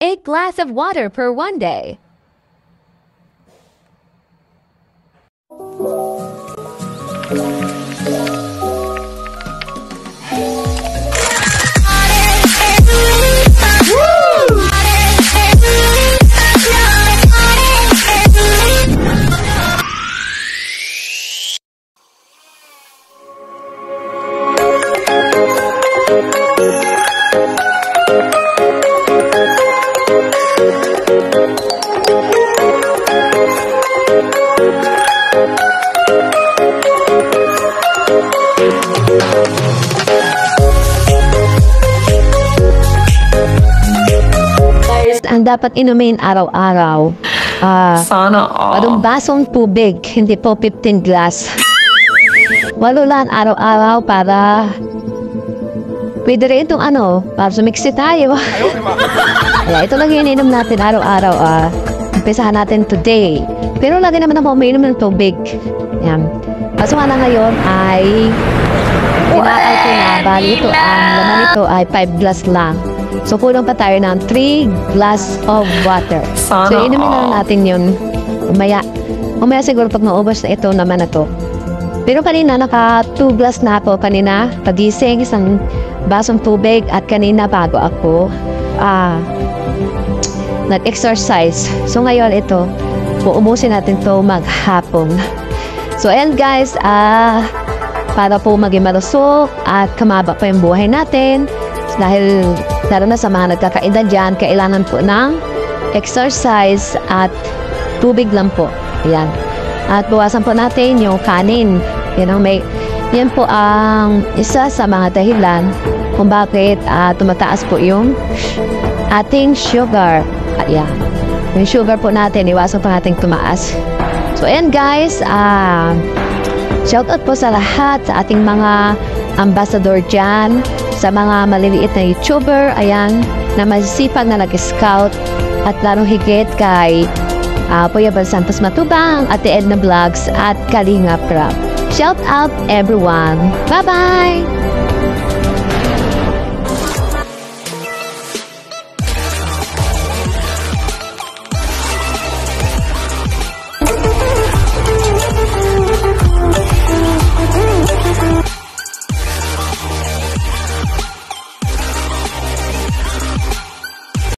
A glass of water per 1 day. Ang dapat inumin araw-araw. Sana all. 8 basong tubig, hindi po 15 glass. 8 lang araw-araw para pwede rin itong para sumiksi tayo. Kaya ito lang yung ininom natin araw-araw. Umpisahan natin today. Pero lagi naman ako umiinom ng tubig. Yan. Kaso nga na ngayon ay tinakal ko na. Bali ito, ang laman nito ay 5 glass lang. So, kulang pa tayo ng 3 glass of water. Sana So, inumin na lang natin yun. Umaya siguro pag maubos na ito naman na to. Pero kanina, naka 2 glass na ako. Kanina, pagising, isang basong tubig. At kanina, bago ako nag-exercise. So, ngayon, ito, uubusin natin to maghapon. So, ayan guys, para po maging malusok at kamaba pa yung buhay natin. Dahil lalo na sa mga nagkakaedad dyan, kailangan po ng exercise at tubig lang po. Ayan. At bawasan po natin yung kanin. Yan po ang isa sa mga dahilan kung bakit tumataas po yung ating sugar. Ayan. Yung sugar po natin, iwasan po natin tumaas. So, ayan guys, shout out po sa lahat, sa ating mga ambassador dyan, sa mga maliliit na YouTuber, ayan, na masisipag na nag-scout, at lalong higit kay Kuya Bal Santos Matubang, Ate Edna Vlogs, at Kalinga Prab. Shout out everyone! Bye-bye!